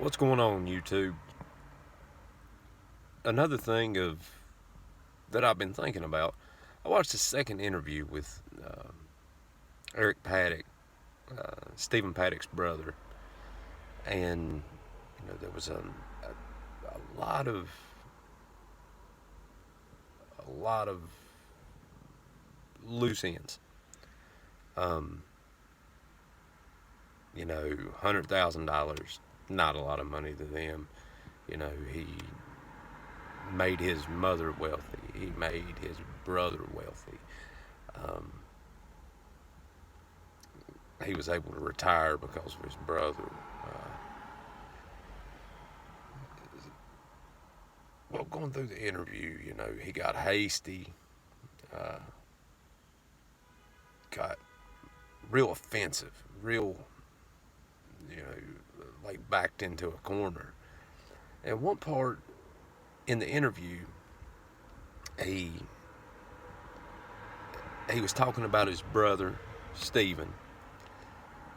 What's going on, YouTube? Another thing that I've been thinking about. I watched the second interview with Eric Paddock, Stephen Paddock's brother, and there was a lot of a lot of loose ends. Um, $100,000, not a lot of money to them. He made his mother wealthy. He made his brother wealthy. Um, he was able to retire because of his brother. Well, going through the interview, he got hasty, uh, got real offensive, real, like backed into a corner. And one part in the interview, he he was talking about his brother Stephen,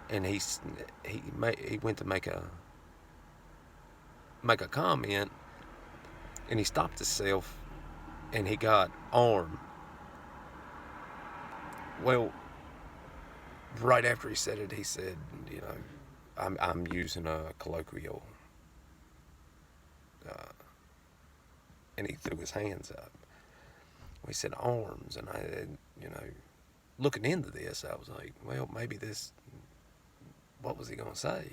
and he went to make a comment, and he stopped himself, and he got armed. Well, right after he said it, he said, I'm using a colloquial, uh, and he threw his hands up. We said arms, and looking into this, I was like, well, maybe this. What was he gonna say?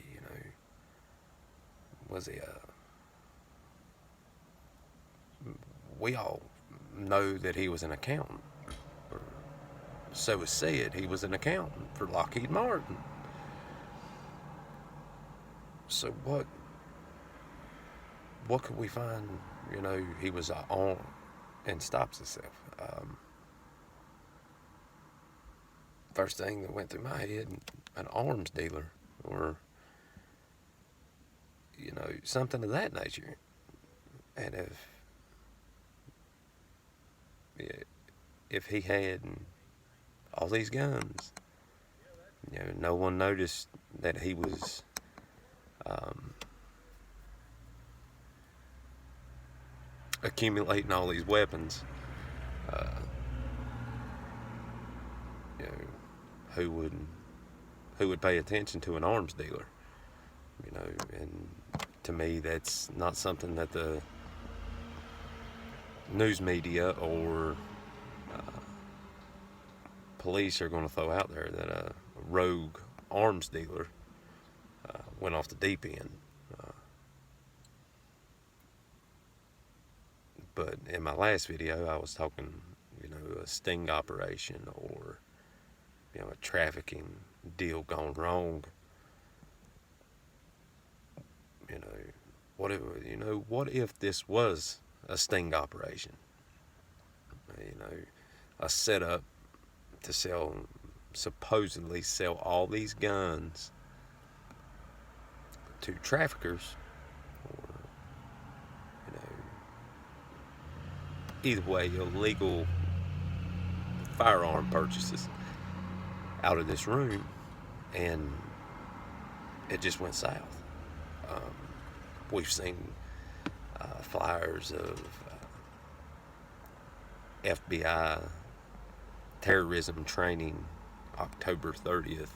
Was he We all know that he was an accountant. Or so it's said. He was an accountant for Lockheed Martin. So what could we find? He was on and stops himself. First thing that went through my head, an arms dealer, or something of that nature. And if he had all these guns, no one noticed that he was accumulating all these weapons. Uh, you know, who would pay attention to an arms dealer? And to me, that's not something that the news media or police are going to throw out there, that a rogue arms dealer went off the deep end. But in my last video, I was talking, a sting operation, or a trafficking deal gone wrong. What if this was a sting operation? A setup to supposedly sell all these guns to traffickers, or either way, illegal firearm purchases out of this room, and it just went south. We've seen flyers of FBI terrorism training October 30th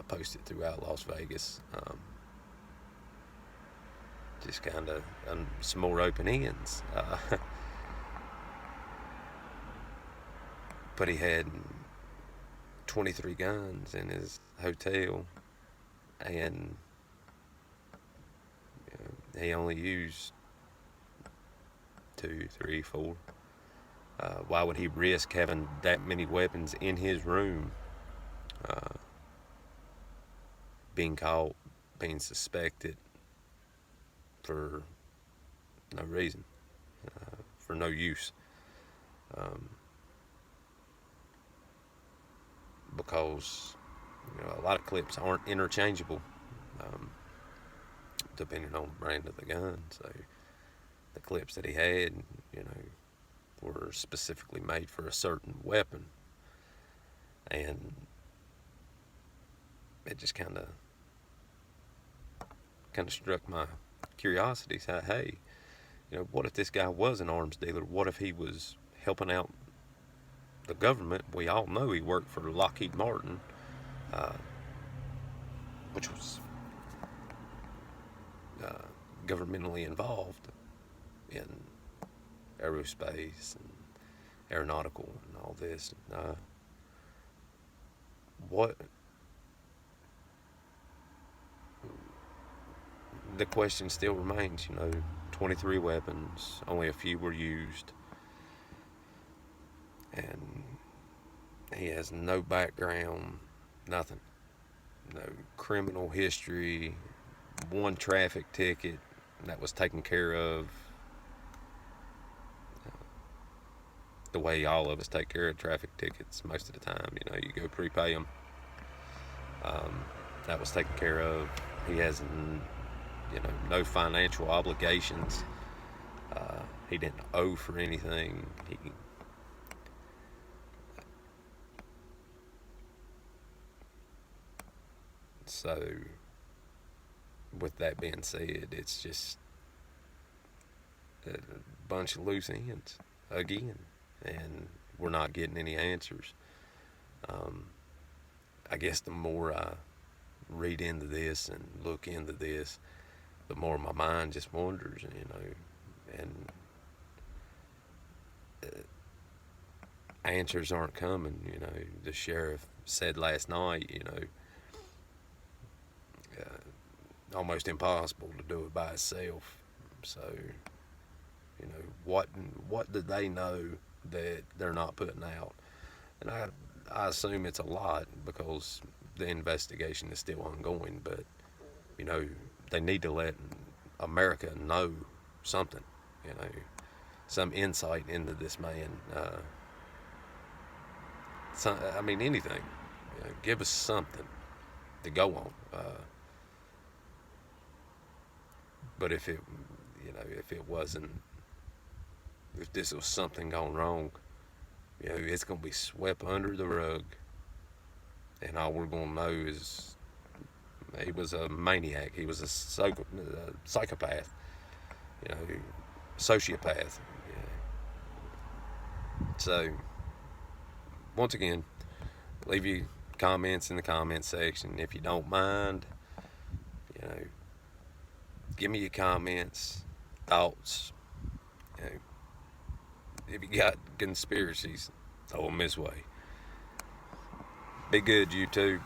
posted throughout Las Vegas. Just kind of some more open ends. But he had 23 guns in his hotel, and he only used 2, 3, 4. Why would he risk having that many weapons in his room, being caught, being suspected for no reason, for no use? Because a lot of clips aren't interchangeable, depending on the brand of the gun. So the clips that he had, were specifically made for a certain weapon, and it just kind of kind of struck my curiosity. Said, hey, what if this guy was an arms dealer? What if he was helping out the government? We all know he worked for Lockheed Martin, uh, which was governmentally involved in aerospace and aeronautical and all this. What the question still remains, 23 weapons, only a few were used, and he has no background, nothing, no criminal history, one traffic ticket that was taken care of the way all of us take care of traffic tickets most of the time. You go prepay them. That was taken care of. He has, no financial obligations. He didn't owe for anything. So, with that being said, it's just a bunch of loose ends again, and we're not getting any answers. I guess the more I read into this and look into this, the more my mind just wanders, and answers aren't coming. The sheriff said last night, almost impossible to do it by itself. So, what do they know that they're not putting out? And I assume it's a lot because the investigation is still ongoing. But they need to let America know something. Some insight into this man. Anything. Give us something to go on. But if it wasn't, if this was something gone wrong, it's going to be swept under the rug. And all we're going to know is he was a maniac. He was a psychopath, sociopath. So, once again, leave your comments in the comment section. If you don't mind, give me your comments, thoughts. If you got conspiracies, throw them this way. Be good, YouTube.